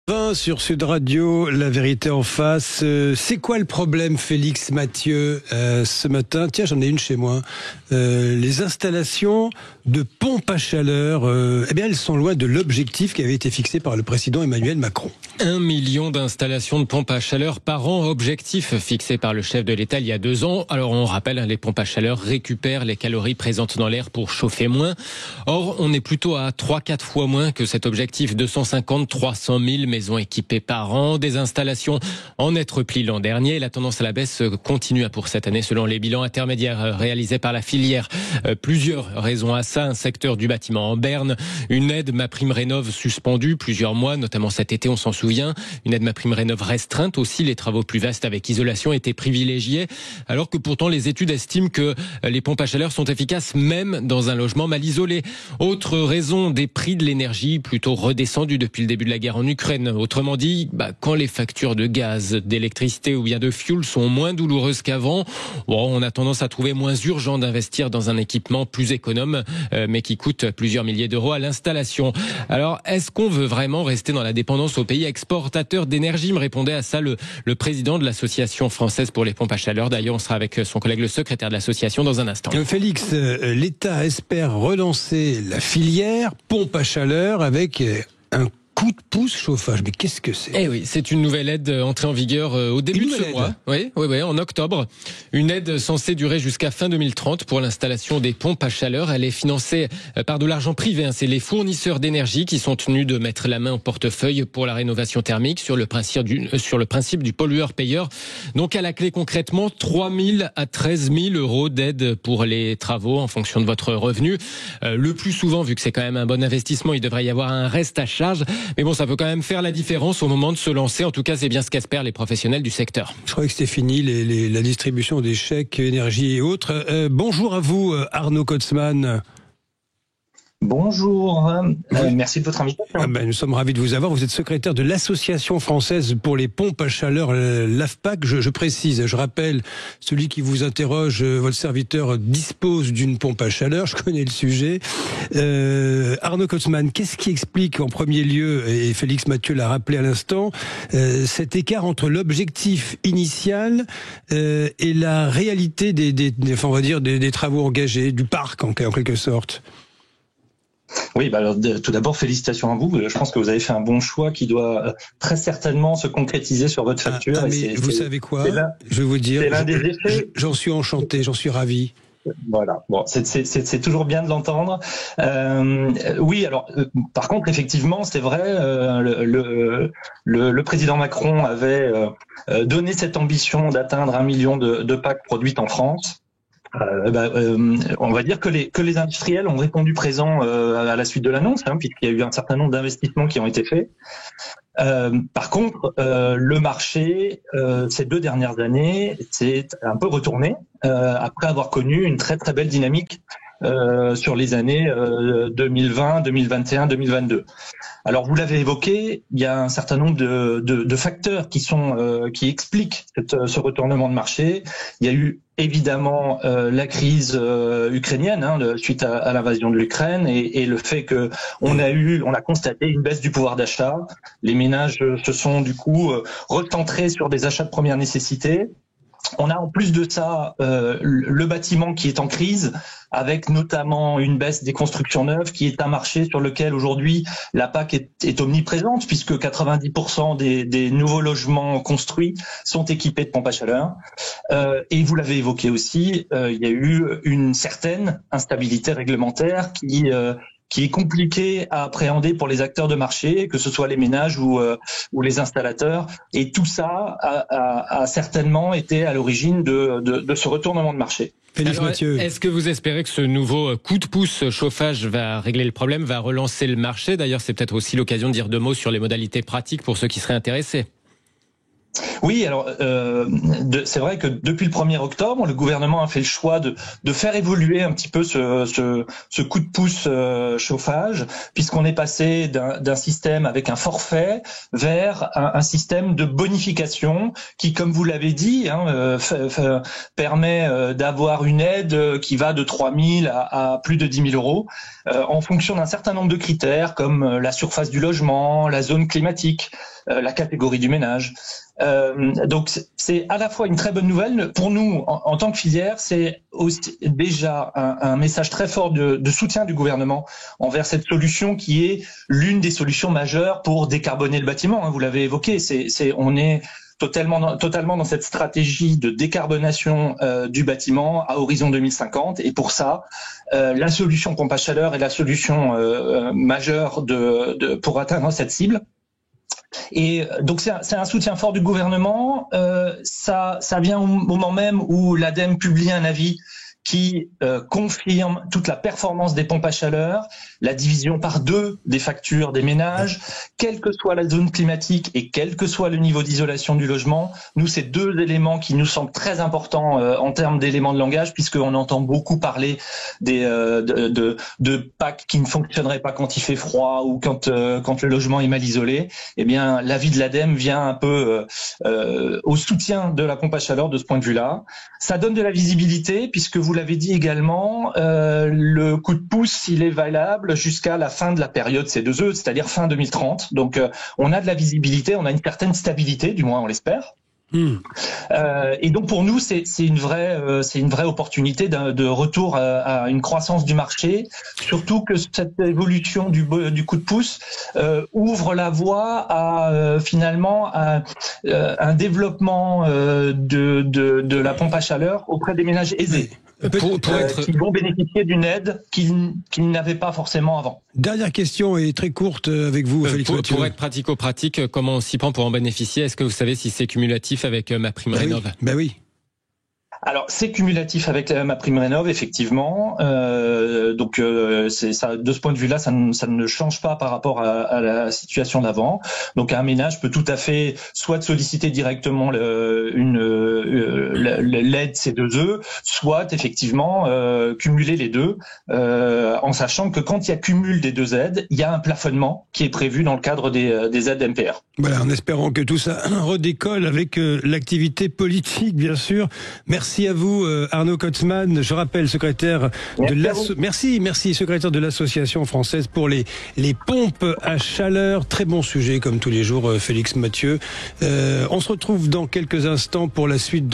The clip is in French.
20 sur Sud Radio, la vérité en face. C'est quoi le problème, Félix Mathieu, ce matin? Tiens, j'en ai une chez moi. Les installations de pompes à chaleur, elles sont loin de l'objectif qui avait été fixé par le président Emmanuel Macron. 1 million d'installations de pompes à chaleur par an, objectif fixé par le chef de l'État il y a 2 ans. Alors on rappelle, les pompes à chaleur récupèrent les calories présentes dans l'air pour chauffer moins. Or, on est plutôt à 3-4 fois moins que cet objectif, 250-300 000 maisons équipées par an, des installations en net repli l'an dernier. La tendance à la baisse continue pour cette année selon les bilans intermédiaires réalisés par la filière. Plusieurs raisons à ça. Un secteur du bâtiment en berne, une aide MaPrimeRénov' suspendue plusieurs mois, notamment cet été, on s'en souvient. Une aide MaPrimeRénov' restreinte aussi. Les travaux plus vastes avec isolation étaient privilégiés, alors que pourtant les études estiment que les pompes à chaleur sont efficaces même dans un logement mal isolé. Autre raison, des prix de l'énergie plutôt redescendus depuis le début de la guerre en Ukraine. Autrement dit, quand les factures de gaz, d'électricité ou bien de fuel sont moins douloureuses qu'avant, on a tendance à trouver moins urgent d'investir dans un équipement plus économe, mais qui coûte plusieurs milliers d'euros à l'installation. Alors, est-ce qu'on veut vraiment rester dans la dépendance aux pays exportateurs d'énergie? Me répondait à ça le président de l'Association française pour les pompes à chaleur. D'ailleurs, on sera avec son collègue le secrétaire de l'association dans un instant. Félix, l'État espère relancer la filière pompe à chaleur avec un coup de pouce chauffage. Mais qu'est-ce que c'est? Eh oui, c'est une nouvelle aide entrée en vigueur au début de ce mois. Oui, en octobre. Une aide censée durer jusqu'à fin 2030 pour l'installation des pompes à chaleur. Elle est financée par de l'argent privé. C'est les fournisseurs d'énergie qui sont tenus de mettre la main au portefeuille pour la rénovation thermique sur le principe du pollueur-payeur. Donc à la clé concrètement, 3 000 à 13 000 euros d'aide pour les travaux en fonction de votre revenu. Le plus souvent, vu que c'est quand même un bon investissement, il devrait y avoir un reste à charge. Mais bon, ça peut quand même faire la différence au moment de se lancer. En tout cas, c'est bien ce qu'espèrent les professionnels du secteur. Je croyais que c'était fini, la distribution des chèques énergie et autres. Bonjour à vous, Arnaud Kotzmann. Bonjour, merci de votre invitation. Nous sommes ravis de vous avoir. Vous êtes secrétaire de l'Association française pour les pompes à chaleur, l'AFPAC. Je précise, je rappelle, celui qui vous interroge, votre serviteur dispose d'une pompe à chaleur, je connais le sujet. Arnaud Kotzmann, qu'est-ce qui explique en premier lieu, et Félix Mathieu l'a rappelé à l'instant, cet écart entre l'objectif initial et la réalité des travaux engagés, du parc en quelque sorte? Oui, alors tout d'abord, félicitations à vous. Je pense que vous avez fait un bon choix qui doit très certainement se concrétiser sur votre facture. Mais vous savez quoi? Je vais vous dire, c'est l'un des effets. J'en suis enchanté, j'en suis ravi. Voilà. Bon, c'est toujours bien de l'entendre. Oui, alors par contre, effectivement, c'est vrai. Le président Macron avait donné cette ambition d'atteindre 1 million de packs produites en France. On va dire que les industriels ont répondu présent à la suite de l'annonce, puisqu'il y a eu un certain nombre d'investissements qui ont été faits. Par contre, le marché, ces 2 dernières années, s'est un peu retourné après avoir connu une très très belle dynamique sur les années 2020, 2021, 2022. Alors vous l'avez évoqué, il y a un certain nombre de facteurs qui expliquent ce retournement de marché. Il y a eu évidemment la crise ukrainienne suite à l'invasion de l'Ukraine et le fait que on a constaté une baisse du pouvoir d'achat. Les ménages se sont du coup recentrés sur des achats de première nécessité. On a en plus de ça le bâtiment qui est en crise, avec notamment une baisse des constructions neuves, qui est un marché sur lequel aujourd'hui la PAC est omniprésente, puisque 90% des nouveaux logements construits sont équipés de pompes à chaleur. Et vous l'avez évoqué aussi, il y a eu une certaine instabilité réglementaire qui est compliqué à appréhender pour les acteurs de marché, que ce soit les ménages ou les installateurs. Et tout ça a certainement été à l'origine de ce retournement de marché. Alors, est-ce que vous espérez que ce nouveau coup de pouce chauffage va régler le problème, va relancer le marché? D'ailleurs, c'est peut-être aussi l'occasion de dire 2 mots sur les modalités pratiques pour ceux qui seraient intéressés. Oui, alors c'est vrai que depuis le 1er octobre, le gouvernement a fait le choix de faire évoluer un petit peu ce coup de pouce chauffage, puisqu'on est passé d'un système avec un forfait vers un système de bonification qui, comme vous l'avez dit, permet d'avoir une aide qui va de 3 000 à plus de 10 000 euros en fonction d'un certain nombre de critères comme la surface du logement, la zone climatique. la catégorie du ménage. Donc c'est à la fois une très bonne nouvelle pour nous en tant que filière, c'est aussi déjà un message très fort de soutien du gouvernement envers cette solution qui est l'une des solutions majeures pour décarboner le bâtiment. Hein, vous l'avez évoqué, on est totalement dans cette stratégie de décarbonation du bâtiment à horizon 2050. Et pour ça, la solution pompe à chaleur est la solution majeure pour atteindre cette cible. Et donc c'est un soutien fort du gouvernement. Ça vient au moment même où l'ADEME publie un avis qui confirme toute la performance des pompes à chaleur, la division par 2 des factures des ménages, quelle que soit la zone climatique et quel que soit le niveau d'isolation du logement. Nous, c'est 2 éléments qui nous semblent très importants en termes d'éléments de langage, puisqu'on entend beaucoup parler de packs qui ne fonctionneraient pas quand il fait froid ou quand le logement est mal isolé. Eh bien, l'avis de l'ADEME vient un peu au soutien de la pompe à chaleur de ce point de vue-là. Ça donne de la visibilité, puisque vous l'avez dit également, le coup de pouce, il est valable jusqu'à la fin de la période C2E, c'est-à-dire fin 2030. Donc, on a de la visibilité, on a une certaine stabilité, du moins on l'espère. Et donc pour nous, c'est une vraie opportunité de retour à une croissance du marché, surtout que cette évolution du coup de pouce ouvre la voie à finalement un développement de la pompe à chaleur auprès des ménages aisés. Qui vont bénéficier d'une aide qu'ils n'avaient pas forcément avant. Dernière question et très courte avec vous, Félix Mathieu. Pour être pratico-pratique, comment on s'y prend pour en bénéficier? Est-ce que vous savez si c'est cumulatif avec MaPrimeRénov'? Ben oui. Alors c'est cumulatif avec MaPrimeRénov', effectivement. Donc c'est ça, de ce point de vue-là, ça ne change pas par rapport à la situation d'avant. Donc un ménage peut tout à fait soit solliciter directement l'aide C2E, soit effectivement cumuler les deux, en sachant que quand il y a cumul des 2 aides, il y a un plafonnement qui est prévu dans le cadre des aides MPR. Voilà, en espérant que tout ça redécolle avec l'activité politique, bien sûr. Merci à vous, Arnaud Kotzmann. Je rappelle, secrétaire secrétaire de l'Association française pour les pompes à chaleur. Très bon sujet, comme tous les jours, Félix Mathieu. On se retrouve dans quelques instants pour la suite